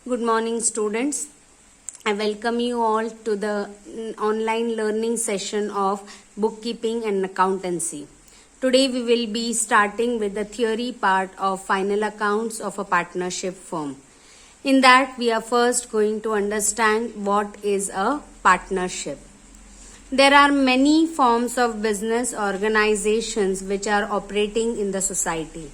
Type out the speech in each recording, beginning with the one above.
Good morning, students. I welcome you all to the online learning session of bookkeeping and accountancy. Today we will be starting with the theory part of final accounts of a partnership firm. In that, we are first going to understand what is a partnership. There are many forms of business organizations which are operating in the society.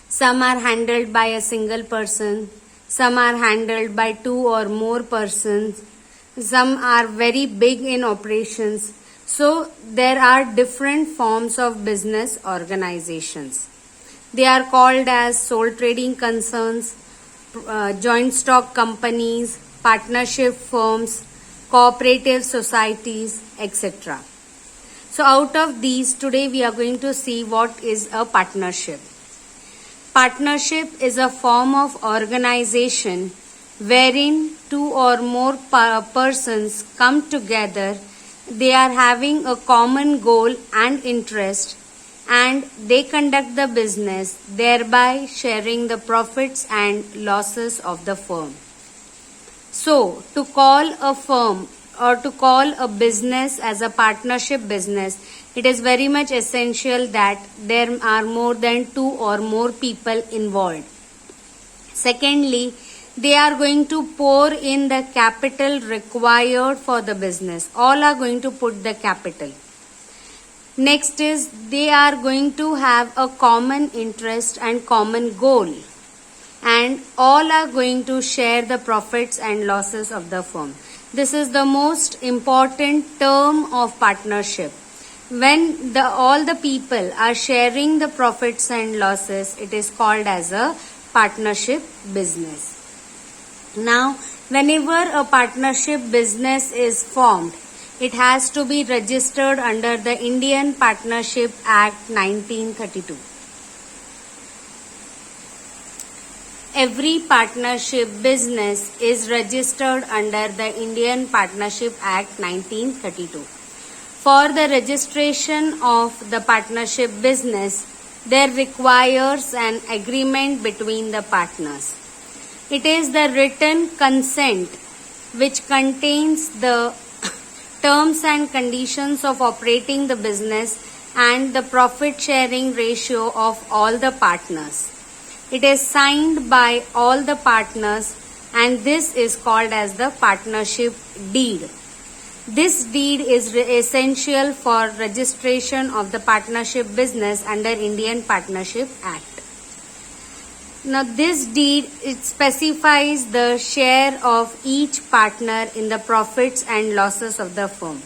Some are handled by a single person, some are handled by two or more persons, some are very big in operations. So there are different forms of business organizations. They are called as sole trading concerns, joint stock companies, partnership firms, cooperative societies, etc. So out of these, today we are going to see what is a partnership. Partnership is a form of organization wherein two or more persons come together. They are having a common goal and interest, and they conduct the business, thereby sharing the profits and losses of the firm. So, to call a firm or to call a business as a partnership business, it is very much essential that there are more than two or more people involved. Secondly, they are going to pour in the capital required for the business. All are going to put the capital. Next is they are going to have a common interest and common goal, and all are going to share the profits and losses of the firm. This is the most important term of partnership. When all the people are sharing the profits and losses, it is called as a partnership business. Now, whenever a partnership business is formed, it has to be registered under the Indian Partnership Act 1932. Every partnership business is registered under the Indian Partnership Act 1932. For the registration of the partnership business, there requires an agreement between the partners. It is the written consent which contains the terms and conditions of operating the business and the profit sharing ratio of all the partners. It is signed by all the partners, and this is called as the partnership deed. This deed is essential for registration of the partnership business under Indian Partnership Act. Now this deed, it specifies the share of each partner in the profits and losses of the firm.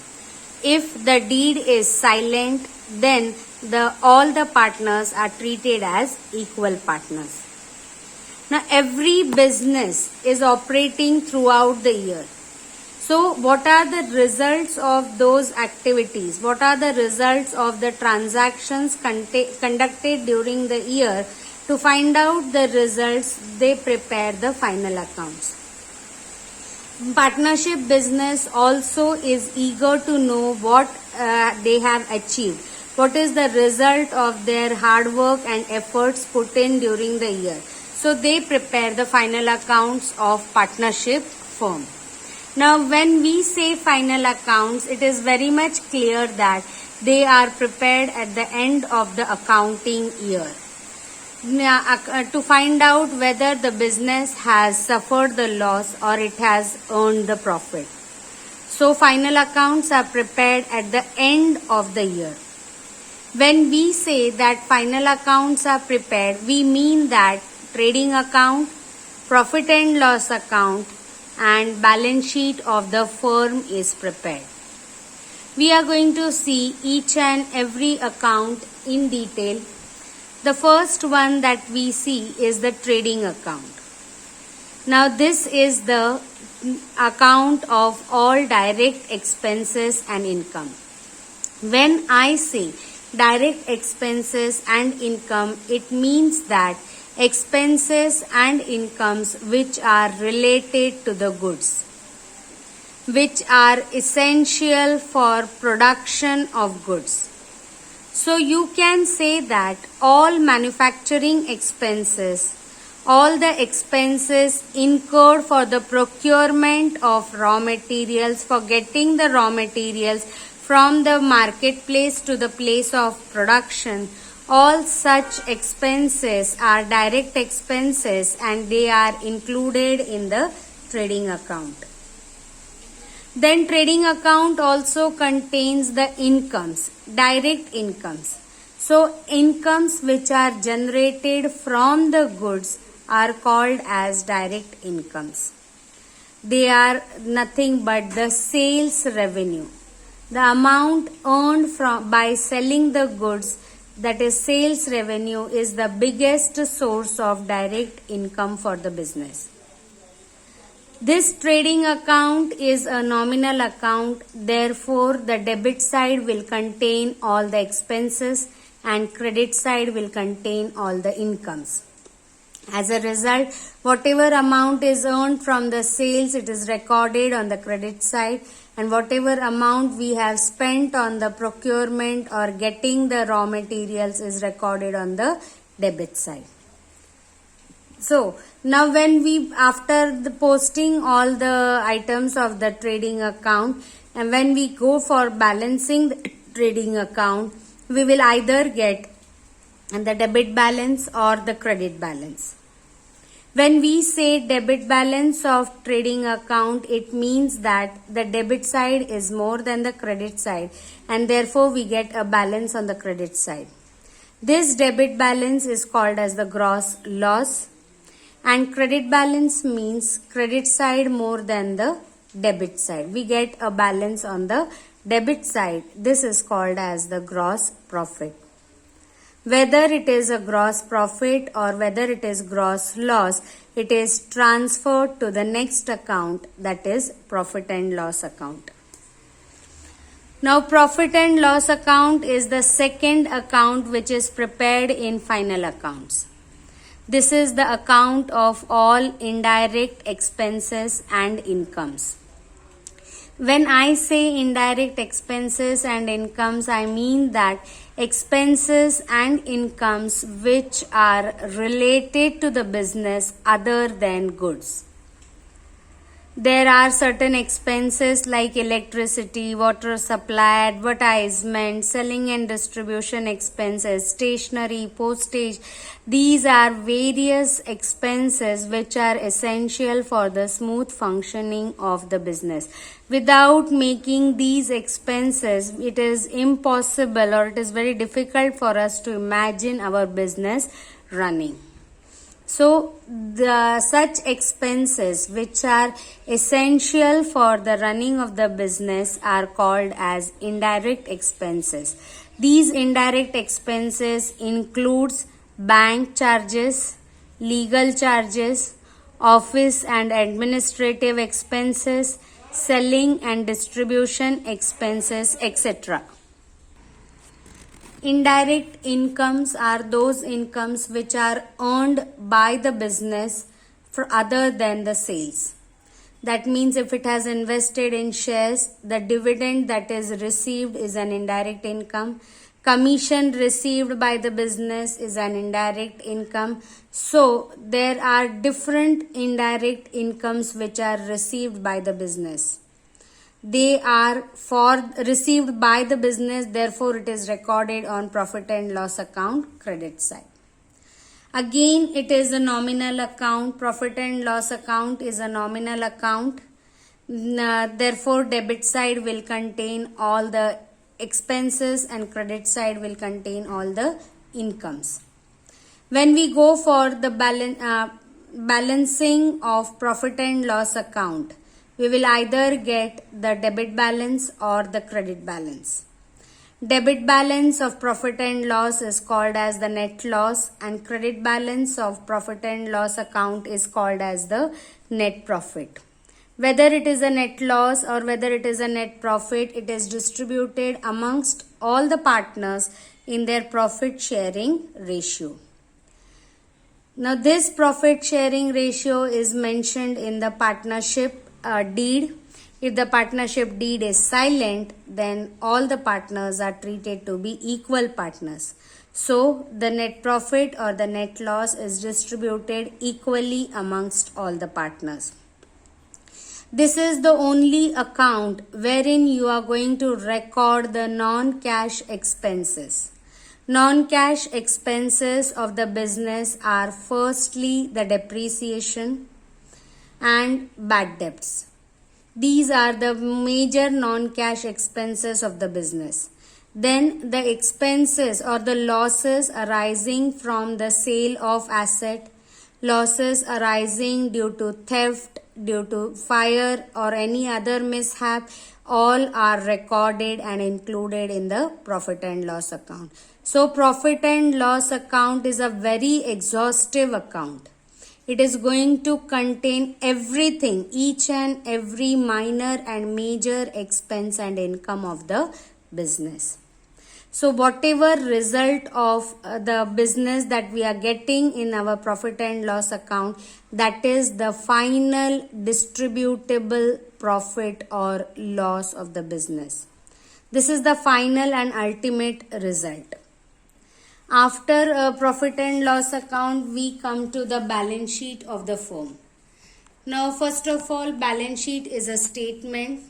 If the deed is silent, then all the partners are treated as equal partners. Now every business is operating throughout the year. So what are the results of those activities? What are the results of the transactions conducted during the year? To find out the results, they prepare the final accounts. Partnership business also is eager to know what they have achieved. What is the result of their hard work and efforts put in during the year? So they prepare the final accounts of partnership firm. Now when we say final accounts, it is very much clear that they are prepared at the end of the accounting year. To find out whether the business has suffered the loss or it has earned the profit. So final accounts are prepared at the end of the year. When we say that final accounts are prepared, we mean that trading account, profit and loss account, and balance sheet of the firm is prepared. We are going to see each and every account in detail. The first one that we see is the trading account. Now this is the account of all direct expenses and income. When I say direct expenses and income, it means that expenses and incomes which are related to the goods, which are essential for production of goods. So you can say that all manufacturing expenses all the expenses incurred for the procurement of raw materials, for getting the raw materials from the marketplace to the place of production. All such expenses are direct expenses and they are included in the trading account. Then trading account also contains the incomes, direct incomes. So incomes which are generated from the goods are called as direct incomes. They are nothing but the sales revenue. The amount earned by selling the goods, that is sales revenue, is the biggest source of direct income for the business. This trading account is a nominal account, therefore the debit side will contain all the expenses and credit side will contain all the incomes. As a result, whatever amount is earned from the sales, it is recorded on the credit side, and whatever amount we have spent on the procurement or getting the raw materials is recorded on the debit side. So now when we, after the posting all the items of the trading account, and when we go for balancing the trading account, we will either get the debit balance or the credit balance. When we say debit balance of trading account, it means that the debit side is more than the credit side and therefore we get a balance on the credit side. This debit balance is called as the gross loss, and credit balance means credit side more than the debit side. We get a balance on the debit side. This is called as the gross profit. Whether it is a gross profit or whether it is gross loss, it is transferred to the next account, that is profit and loss account. Now profit and loss account is the second account which is prepared in final accounts. This is the account of all indirect expenses and incomes. When I say indirect expenses and incomes, I mean that expenses and incomes which are related to the business other than goods. There are certain expenses like electricity, water supply, advertisement, selling and distribution expenses, stationery, postage. These are various expenses which are essential for the smooth functioning of the business. Without making these expenses, it is impossible or it is very difficult for us to imagine our business running. So, such expenses which are essential for the running of the business are called as indirect expenses. These indirect expenses includes bank charges, legal charges, office and administrative expenses, selling and distribution expenses, etc. Indirect incomes are those incomes which are earned by the business for other than the sales. That means if it has invested in shares, the dividend that is received is an indirect income. Commission received by the business is an indirect income. So there are different indirect incomes which are received by the business. They are received by the business, therefore it is recorded on profit and loss account, credit side. Again, it is a nominal account. Profit and loss account is a nominal account. Therefore, debit side will contain all the expenses and credit side will contain all the incomes. When we go for the balancing of profit and loss account, we will either get the debit balance or the credit balance. Debit balance of profit and loss is called as the net loss, and credit balance of profit and loss account is called as the net profit. Whether it is a net loss or whether it is a net profit, it is distributed amongst all the partners in their profit sharing ratio. Now this profit sharing ratio is mentioned in the partnership deed. If the partnership deed is silent, then all the partners are treated to be equal partners. So the net profit or the net loss is distributed equally amongst all the partners. This is the only account wherein you are going to record the non-cash expenses. Non-cash expenses of the business are firstly the depreciation and bad debts. These are the major non-cash expenses of the business. Then the expenses or the losses arising from the sale of asset, losses arising due to theft, due to fire or any other mishap, all are recorded and included in the profit and loss account. So profit and loss account is a very exhaustive account. It is going to contain everything, each and every minor and major expense and income of the business. So whatever result of the business that we are getting in our profit and loss account, that is the final distributable profit or loss of the business. This is the final and ultimate result. After a profit and loss account, we come to the balance sheet of the firm. Now, first of all, balance sheet is a statement.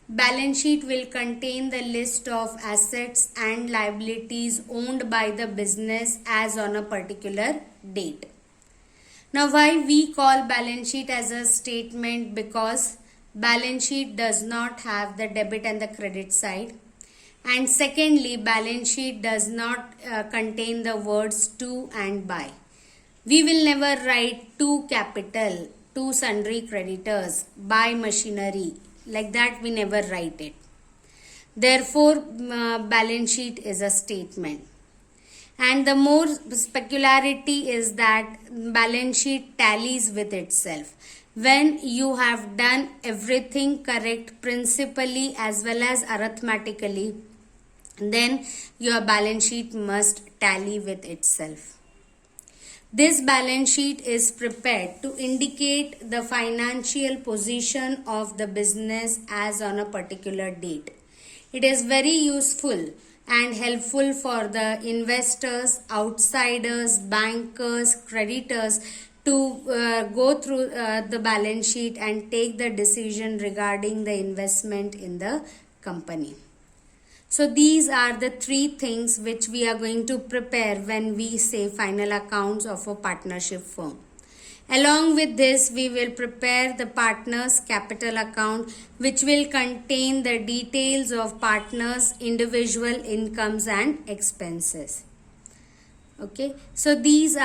Balance sheet will contain the list of assets and liabilities owned by the business as on a particular date. Now, why we call balance sheet as a statement? Because balance sheet does not have the debit and the credit side. And secondly, balance sheet does not contain the words to and by. We will never write to capital, to sundry creditors, by machinery. Like that we never write it. Therefore, balance sheet is a statement. And the more peculiarity is that balance sheet tallies with itself. When you have done everything correct principally as well as arithmetically, then your balance sheet must tally with itself. This balance sheet is prepared to indicate the financial position of the business as on a particular date. It is very useful and helpful for the investors, outsiders, bankers, creditors to go through the balance sheet and take the decision regarding the investment in the company. So these are the three things which we are going to prepare when we say final accounts of a partnership firm. Along with this, we will prepare the partners capital account, which will contain the details of partners' individual incomes and expenses. Okay, so this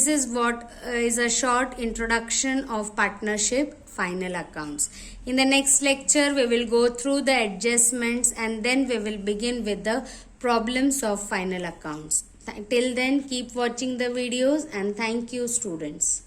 is what is a short introduction of partnership final accounts. In the next lecture, we will go through the adjustments and then we will begin with the problems of final accounts. Till then, keep watching the videos and thank you, students.